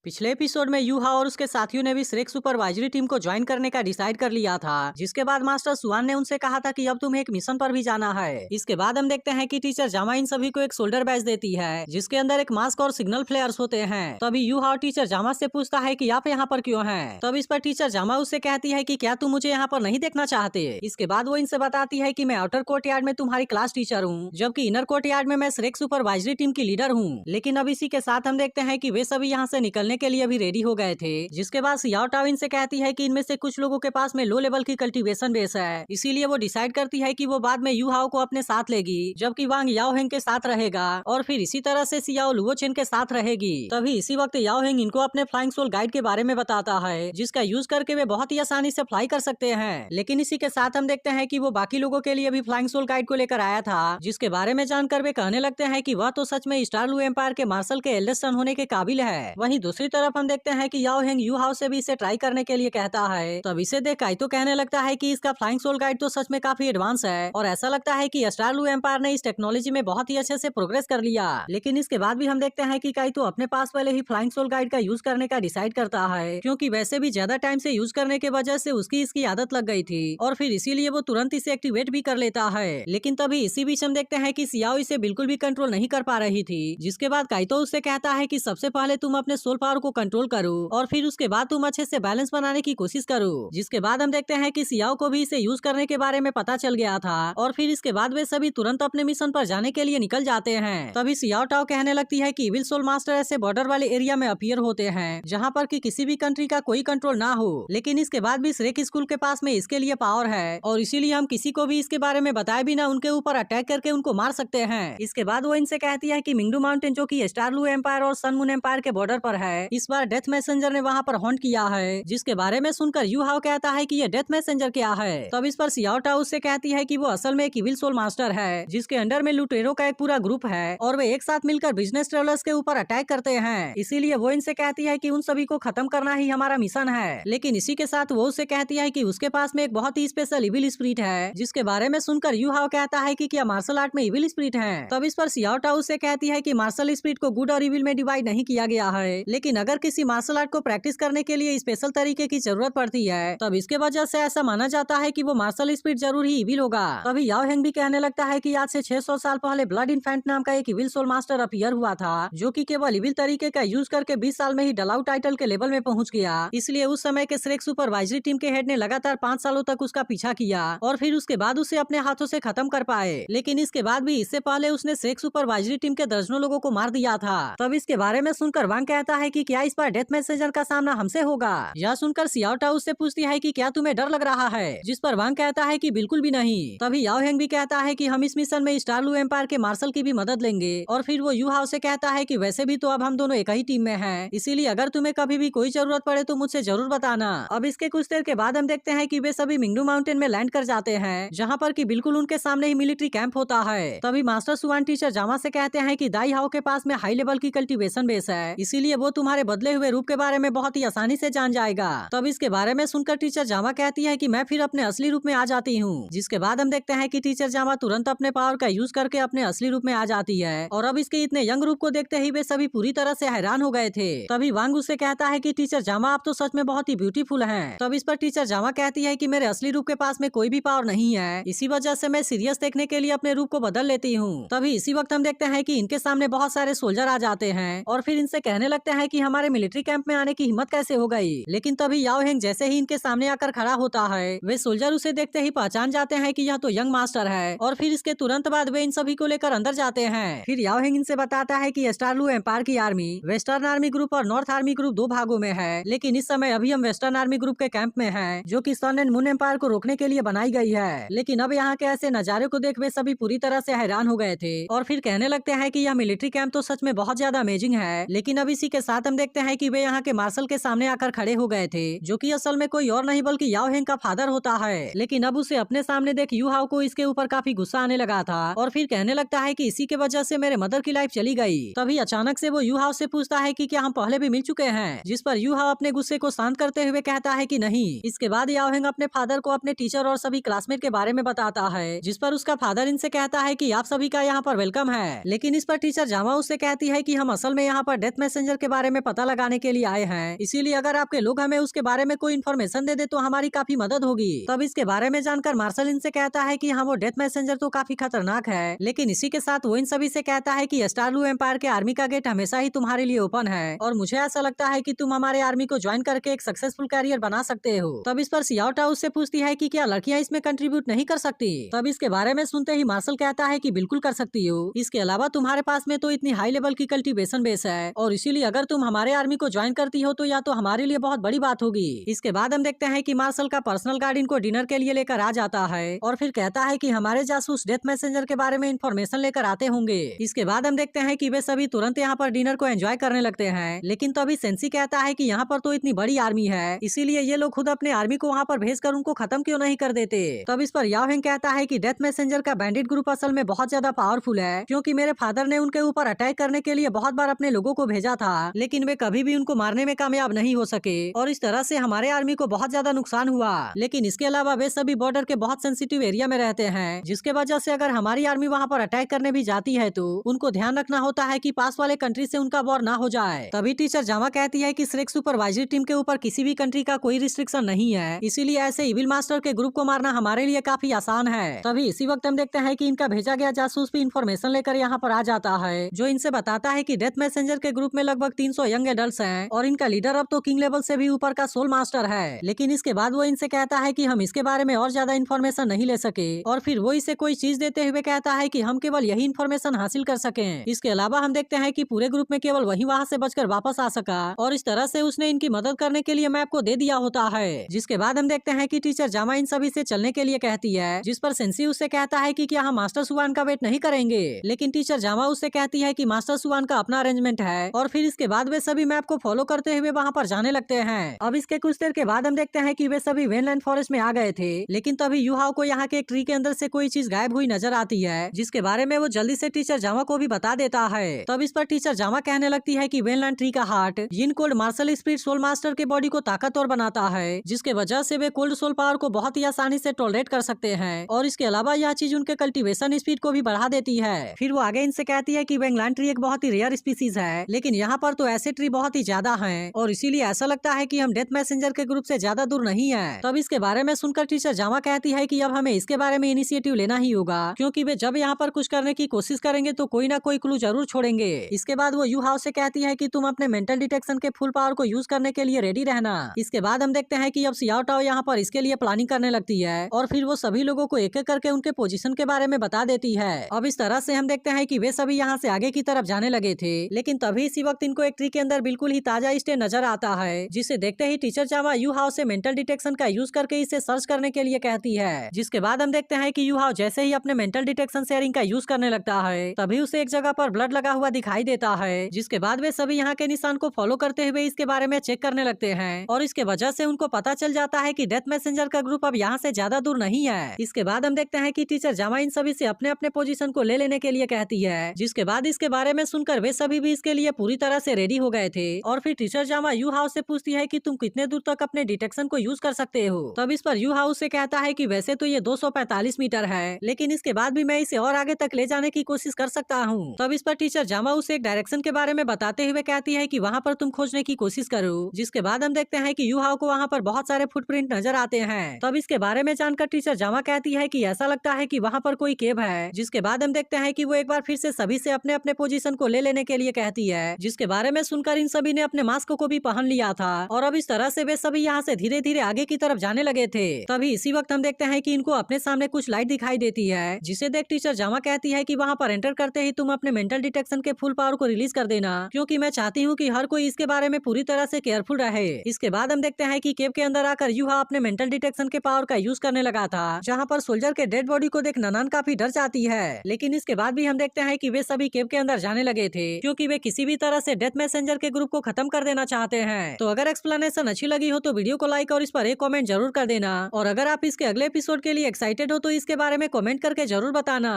पिछले एपिसोड में यूहा और उसके साथियों ने भी श्रेक सुपरवाइजरी टीम को ज्वाइन करने का डिसाइड कर लिया था, जिसके बाद मास्टर सुआन ने उनसे कहा था कि अब तुम्हें एक मिशन पर भी जाना है। इसके बाद हम देखते हैं कि टीचर जामा इन सभी को एक शोल्डर बैच देती है, जिसके अंदर एक मास्क और सिग्नल फ्लेयर्स होते हैं। तभी यूहा और टीचर जामा से पूछता है कि आप यहाँ पर क्यों हैं। तब इस पर टीचर जामा उससे कहती है कि क्या तुम मुझे यहाँ पर नहीं देखना चाहते। इसके बाद वो इनसे बताती है कि मैं आउटर कोर्ट यार्ड में तुम्हारी क्लास टीचर हूँ, जबकि इनर कोर्ट यार्ड में मैं श्रेक सुपरवाइजरी टीम की लीडर हूँ। लेकिन अब इसी के साथ हम देखते हैं कि वे सभी यहाँ से निकलने के लिए भी रेडी हो गए थे। जिसके बाद सियाओ टाओ इनसे कहती है कि इनमें से कुछ लोगों के पास में लो लेवल की कल्टीवेशन बेस है, इसीलिए वो डिसाइड करती है कि वो बाद में यू हाओ को अपने साथ लेगी, जबकि वांग याओ हेंग के साथ रहेगा और फिर इसी तरह से सियाओ लुओ चेन के साथ रहेगी। तभी इसी वक्त याओ हेंग इनको अपने फ्लाइंग सोल गाइड के बारे में बताता है, जिसका यूज करके वे बहुत ही आसानी से फ्लाई कर सकते हैं। लेकिन इसी के साथ हम देखते हैं कि वो बाकी लोगों के लिए भी फ्लाइंग सोल गाइड को लेकर आया था, जिसके बारे में जानकर वे कहने लगते हैं कि वह तो सच में स्टार लू एम्पायर के मार्शल के एल्डेस्ट सन होने के काबिल है। वहीं दूसरी तरफ हम देखते हैं कि याओ हेंग यू हाओ से भी इसे ट्राई करने के लिए कहता है। तब इसे देख काइतो कहने लगता है कि इसका फ्लाइंग सोल गाइड तो सच में काफी एडवांस है और ऐसा लगता है कि स्टार लू एम्पायर ने इस टेक्नोलॉजी में बहुत ही अच्छे से प्रोग्रेस कर लिया। लेकिन इसके बाद भी हम देखते हैं कि काइतो अपने पास पहले ही फ्लाइंग सोल गाइड का यूज करने का डिसाइड करता है, क्योंकि वैसे भी ज्यादा टाइम से यूज करने के वजह से उसकी इसकी आदत लग गई थी और फिर इसीलिए वो तुरंत इसे एक्टिवेट भी कर लेता है। लेकिन तभी इसी बीच हम देखते हैं कि सियाओ इसे बिल्कुल भी कंट्रोल नहीं कर पा रही थी, जिसके बाद काइतो उससे कहता है कि सबसे पहले तुम अपने सोल पावर को कंट्रोल करो और फिर उसके बाद तुम अच्छे से बैलेंस बनाने की कोशिश करो। जिसके बाद हम देखते हैं कि सियाओ को भी इसे यूज करने के बारे में पता चल गया था और फिर इसके बाद वे सभी तुरंत अपने मिशन पर जाने के लिए निकल जाते हैं। तभी सियाओ टाओ कहने लगती है कि इविल सोल मास्टर ऐसे बॉर्डर वाले एरिया में अपीयर होते हैं जहाँ पर कि किसी भी कंट्री का कोई कंट्रोल ना हो, लेकिन इसके बाद भी श्रेक स्कूल के पास में इसके लिए पावर है और इसीलिए हम किसी को भी इसके बारे में बताए बिना उनके ऊपर अटैक करके उनको मार सकते हैं। इसके बाद वो इनसे कहती है कि मिंगडू माउंटेन जो कि स्टार लू एम्पायर और सन मून एम्पायर के बॉर्डर पर है, इस बार डेथ मैसेंजर ने वहाँ पर हॉन्ट किया है, जिसके बारे में सुनकर यू हाओ कहता है कि ये डेथ मैसेंजर क्या है। तब इस पर सियाओ टाओ उससे कहती है कि वो असल में एक इविल सोल मास्टर है, जिसके अंडर में लुटेरो का एक पूरा ग्रुप है और वे एक साथ मिलकर बिजनेस ट्रेवलर्स के ऊपर अटैक करते हैं। इसीलिए वो इनसे कहती है कि उन सभी को खत्म करना ही हमारा मिशन है। लेकिन इसी के साथ वो उससे कहती है कि उसके पास में एक बहुत ही स्पेशल इविल स्पिरिट है, जिसके बारे में सुनकर यू हाओ कहता है कि क्या मार्शल आर्ट में इविल स्पिरिट है। तब इस पर सियाओ टाओ उससे कहती है कि मार्शल स्पिरिट को गुड और इविल में डिवाइड नहीं किया गया है, लेकिन अगर किसी मार्शल आर्ट को प्रैक्टिस करने के लिए स्पेशल तरीके की जरूरत पड़ती है, तब इसके वजह से ऐसा माना जाता है कि वो मार्शल स्पिरिट जरूर ही इविल होगा। तभी याओ हेंग भी कहने लगता है कि आज से 600 साल पहले ब्लड इन्फेंट नाम का एक इविल सोल मास्टर अपीयर हुआ था, जो कि केवल इविल तरीके का यूज करके 20 साल में ही डलाउ टाइटल के लेवल में पहुंच गया। इसलिए उस समय के श्रेक सुपरवाइजरी टीम के हेड ने लगातार 5 सालों तक उसका पीछा किया और फिर उसके बाद उसे अपने हाथों से खत्म कर पाए। लेकिन इसके बाद भी इससे पहले उसने श्रेक सुपरवाइजरी टीम के दर्जनों लोगों को मार दिया था। तब इसके बारे में सुनकर वांग कहता है कि क्या इस बार डेथ मैसेंजर का सामना हमसे होगा। यह सुनकर सियाओ टाओ उससे पूछती है कि क्या तुम्हें डर लग रहा है, जिस पर वांग कहता है कि बिल्कुल भी नहीं। तभी याओ हेंग भी कहता है कि हम इस मिशन में स्टार लू एम्पायर के मार्शल की भी मदद लेंगे और फिर वो यू हाओ से कहता है कि वैसे भी तो अब हम दोनों एक ही टीम में हैं, इसीलिए अगर तुम्हें कभी भी कोई जरूरत पड़े तो मुझसे जरूर बताना। अब इसके कुछ देर के बाद हम देखते हैं कि वे सभी मिंगडू माउंटेन में लैंड कर जाते हैं, जहाँ पर कि बिल्कुल उनके सामने ही मिलिट्री कैंप होता है। तभी मास्टर सुआन टीचर जामा से कहते हैं कि दाई हाओ के पास में हाई लेवल की कल्टीवेशन बेस है, इसीलिए वो तुम्हारे बदले हुए रूप के बारे में बहुत ही आसानी से जान जाएगा। तब इसके बारे में सुनकर टीचर जामा कहती है कि मैं फिर अपने असली रूप में आ जाती हूँ। जिसके बाद हम देखते हैं कि टीचर जामा तुरंत अपने पावर का यूज करके अपने असली रूप में आ जाती है और अब इसके इतने यंग रूप को देखते ही वे सभी पूरी तरह से हैरान हो गए थे। तभी वांग उससे कहता है कि टीचर जामा आप तो सच में बहुत ही ब्यूटीफुल हैं। तब इस पर टीचर जामा कहती है कि मेरे असली रूप के पास में कोई भी पावर नहीं है, इसी वजह से मैं सीरियस देखने के लिए अपने रूप को बदल लेती हूँ। तभी इसी वक्त हम देखते हैं कि इनके सामने बहुत सारे सोल्जर आ जाते हैं और फिर इनसे कहने लगते हैं कि हमारे मिलिट्री कैंप में आने की हिम्मत कैसे हो गई। लेकिन तभी याओ हेंग जैसे ही इनके सामने आकर खड़ा होता है, वे सोल्जर उसे देखते ही पहचान जाते हैं कि यह तो यंग मास्टर है और फिर इसके तुरंत बाद वे इन सभी को लेकर अंदर जाते हैं। फिर याओ हेंग इनसे बताता है कि स्टार लू एम्पायर की आर्मी वेस्टर्न आर्मी ग्रुप और नॉर्थ आर्मी ग्रुप 2 भागों में है, लेकिन इस समय अभी हम वेस्टर्न आर्मी ग्रुप के कैंप में हैं, जो कि सन एंड मून एम्पायर को रोकने के लिए बनाई गई है। लेकिन अब यहाँ के ऐसे नजारे को देख वे सभी पूरी तरह से हैरान हो गए थे और फिर कहने लगते हैं कि यह मिलिट्री कैंप तो सच में बहुत ज्यादा अमेजिंग है। लेकिन अब इसी के साथ हम देखते हैं कि वे यहाँ के मार्शल के सामने आकर खड़े हो गए थे, जो कि असल में कोई और नहीं बल्कि याओ हेंग का फादर होता है। लेकिन अब उसे अपने सामने देख यू हाओ को इसके ऊपर काफी गुस्सा आने लगा था और फिर कहने लगता है कि इसी के वजह से मेरे मदर की लाइफ चली गई। तभी अचानक से वो यू हाओ से पूछता है कि क्या हम पहले भी मिल चुके हैं, जिस पर यू हाओ अपने गुस्से को शांत करते हुए कहता है कि नहीं। इसके बाद याओ हेंग अपने फादर को अपने टीचर और सभी क्लासमेट के बारे में बताता है, जिस पर उसका फादर इनसे कहता है कि आप सभी का यहाँ पर वेलकम है। लेकिन इस पर टीचर जामा उससे कहती है कि हम असल में यहाँ पर डेथ मैसेंजर के बारे में पता लगाने के लिए आए हैं, इसीलिए अगर आपके लोग हमें उसके बारे में कोई इन्फॉर्मेशन दे दे तो हमारी काफी मदद होगी। तब इसके बारे में जानकर मार्शल इनसे कहता है कि हाँ वो डेथ मैसेंजर तो काफी खतरनाक है, लेकिन इसी के साथ वो इन सभी से कहता है कि स्टारलू एम्पायर के आर्मी का गेट हमेशा ही तुम्हारे लिए ओपन है और मुझे ऐसा लगता है कि तुम हमारे आर्मी को ज्वाइन करके एक सक्सेसफुल कैरियर बना सकते हो। तब इस पर सियाओ टाओ उससे पूछती है कि क्या लड़कियां इसमें कंट्रीब्यूट नहीं कर सकती। तब इसके बारे में सुनते ही मार्शल कहता है कि बिल्कुल कर सकती हो, इसके अलावा तुम्हारे पास में तो इतनी हाई लेवल की कल्टीवेशन बेस है और इसीलिए अगर तुम हमारे आर्मी को ज्वाइन करती हो तो या तो हमारे लिए बहुत बड़ी बात होगी। इसके बाद हम देखते हैं कि मार्शल का पर्सनल गार्ड इनको डिनर के लिए लेकर आ जाता है और फिर कहता है कि हमारे जासूस डेथ मैसेंजर के बारे में इन्फॉर्मेशन लेकर आते होंगे। इसके बाद हम देखते हैं कि वे सभी तुरंत यहाँ पर डिनर को एंजॉय करने लगते हैं, लेकिन तभी सेंसी कहता है कि यहाँ पर तो इतनी बड़ी आर्मी है, इसीलिए ये लोग खुद अपने आर्मी को वहाँ पर भेजकर उनको खत्म क्यों नहीं कर देते। तब इस पर याओ हेंग कहता है कि डेथ मैसेंजर का बैंडिट ग्रुप असल में बहुत ज्यादा पावरफुल है, क्योंकि मेरे फादर ने उनके ऊपर अटैक करने के लिए बहुत बार अपने लोगों को भेजा था, लेकिन वे कभी भी उनको मारने में कामयाब नहीं हो सके और इस तरह से हमारे आर्मी को बहुत ज्यादा नुकसान हुआ। लेकिन इसके अलावा वे सभी बॉर्डर के बहुत सेंसिटिव एरिया में रहते हैं, जिसके वजह से अगर हमारी आर्मी वहाँ पर अटैक करने भी जाती है तो उनको ध्यान रखना होता है कि पास वाले कंट्री से उनका वॉर ना हो जाए। तभी टीचर जामा कहती है कि श्रेक सुपरवाइजरी टीम के ऊपर किसी भी कंट्री का कोई रिस्ट्रिक्शन नहीं है, इसीलिए ऐसे इविल मास्टर के ग्रुप को मारना हमारे लिए काफी आसान है। तभी इसी वक्त हम देखते हैं कि इनका भेजा गया जासूस भी इन्फॉर्मेशन लेकर यहाँ पर आ जाता है, जो इनसे बताता है कि डेथ मैसेंजर के ग्रुप में लगभग 300 यंग एडल्ट्स हैं और इनका लीडर अब तो किंग लेवल से भी ऊपर का सोल मास्टर है। लेकिन इसके बाद वो इनसे कहता है कि हम इसके बारे में और ज्यादा इन्फॉर्मेशन नहीं ले सके और फिर वो इसे कोई चीज देते हुए कहता है कि हम केवल यही इन्फॉर्मेशन हासिल कर सकें। इसके अलावा हम देखते हैं कि पूरे ग्रुप में केवल वही वहाँ से बचकर वापस आ सका और इस तरह से उसने इनकी मदद करने के लिए मैप को दे दिया होता है। जिसके बाद हम देखते हैं कि टीचर जामा इन सभी से चलने के लिए कहती है, जिस पर सेंसी उससे कहता है कि क्या हम मास्टर सुवान का वेट नहीं करेंगे, लेकिन टीचर जामा उससे कहती है कि मास्टर सुवान का अपना अरेंजमेंट है और फिर इसके बाद वे सभी मैप को फॉलो करते हुए वहाँ पर जाने लगते हैं। अब इसके कुछ देर के बाद हम देखते हैं कि वे सभी वेनलैंड फॉरेस्ट में आ गए थे, लेकिन तभी यूहाओ को यहाँ के एक ट्री के अंदर से कोई चीज गायब हुई नजर आती है, जिसके बारे में वो जल्दी से टीचर जामा को भी बता देता है। तब इस पर टीचर जामा कहने लगती है कि वेनलैंड ट्री का heart yin cold martial spirit soul master के बॉडी को ताकतवर बनाता है, जिसके वजह से वे कोल्ड सोल पावर को बहुत ही आसानी से टॉलरेट कर सकते हैं और इसके अलावा यह चीज उनके कल्टीवेशन स्पीड को भी बढ़ा देती है। फिर वो आगे इनसे कहती है कि वेनलैंड ट्री एक बहुत ही रेयर स्पीसीज है, लेकिन यहाँ पर तो ऐसे ट्री बहुत ही ज्यादा हैं और इसीलिए ऐसा लगता है कि हम डेथ मैसेंजर के ग्रुप से ज्यादा दूर नहीं है। तब इसके बारे में सुनकर टीचर जामा कहती है कि अब हमें इसके बारे में इनिशिएटिव लेना ही होगा, क्योंकि वे जब यहाँ पर कुछ करने की कोशिश करेंगे तो कोई ना कोई क्लू जरूर छोड़ेंगे। इसके बाद वो यू हाउस से कहती है कि तुम अपने मेंटल डिटेक्शन के फुल पावर को यूज करने के लिए रेडी रहना। इसके बाद हम देखते हैं कि अब सियाओ टाओ यहाँ पर इसके लिए प्लानिंग करने लगती है और फिर वो सभी लोगों को एक एक करके उनके पोजीशन के बारे में बता देती है। अब इस तरह से हम देखते हैं कि वे सभी यहाँ से आगे की तरफ जाने लगे थे, लेकिन तभी इसी वक्त इनको एक ट्री के अंदर बिल्कुल ही ताजा स्टे नजर आता है, जिसे देखते ही टीचर जामा यू हाउ से मेंटल डिटेक्शन का यूज करके इसे सर्च करने के लिए कहती है। जिसके बाद हम देखते हैं कि यू हाउ जैसे ही अपने मेंटल डिटेक्शन शेयरिंग का यूज करने लगता है, तभी उसे एक जगह पर ब्लड लगा हुआ दिखाई देता है, जिसके बाद वे सभी यहाँ के निशान को फॉलो करते हुए इसके बारे में चेक करने लगते हैं और इसके वजह से उनको पता चल जाता है कि डेथ मैसेंजर का ग्रुप अब यहाँ से ज्यादा दूर नहीं है। इसके बाद हम देखते हैं कि टीचर जामा इन सभी से अपने अपने पोजीशन को ले लेने के लिए कहती है, जिसके बाद इसके बारे में सुनकर वे सभी भी इसके लिए पूरी तरह से रेडी हो गए थे और फिर टीचर जामा यू हाउस से पूछती है कि तुम कितने दूर तक अपने डिटेक्शन को यूज कर सकते हो। तब इस पर यू हाउस से कहता है कि वैसे तो ये 245 मीटर है, लेकिन इसके बाद भी मैं इसे और आगे तक ले जाने की कोशिश कर सकता हूँ। तब इस पर टीचर जामा उसे एक डायरेक्शन के बारे में बताते हुए कहती है कि वहाँ पर तुम खोजने की कोशिश करो। जिसके बाद हम देखते हैं कि यू हाउ को वहाँ पर बहुत सारे फुटप्रिंट नजर आते हैं। तब इसके बारे में जानकर टीचर जामा कहती है कि ऐसा लगता है कि वहाँ पर कोई केव है। जिसके बाद हम देखते हैं कि वो एक बार फिर से सभी से अपने अपने पोजीशन को ले लेने के लिए कहती है, जिसके बारे में सुनकर इन सभी ने अपने मास्क को भी पहन लिया था और अब इस तरह से वे सभी यहाँ से धीरे धीरे आगे की तरफ जाने लगे थे। तभी इसी वक्त हम देखते हैं कि इनको अपने सामने कुछ लाइट दिखाई देती है, जिसे देख टीचर जामा कहती है कि वहाँ पर एंटर करते ही तुम अपने मेंटल डिटेक्शन के फुल पावर को रिलीज कर देना, क्योंकि मैं चाहती हूँ कि हर कोई इसके बारे में पूरी तरह से केयरफुल रहे। इसके बाद हम देखते हैं कि केव के अंदर आकर यूहा अपने मेंटल डिटेक्शन के पावर का यूज करने लगा था, जहाँ पर सोल्जर के डेड बॉडी को देख ननान काफी डर जाती है। लेकिन इसके बाद भी हम देखते हैं कि वे सभी केव के अंदर जाने लगे थे, क्योंकि वे किसी भी तरह से डेथ मैसेंजर के ग्रुप को खत्म कर देना चाहते हैं। तो अगर एक्सप्लेनेशन अच्छी लगी हो तो वीडियो को लाइक और इस पर एक कमेंट जरूर कर देना, और अगर आप इसके अगले एपिसोड के लिए एक्साइटेड हो तो इसके बारे में कमेंट करके जरूर बताना।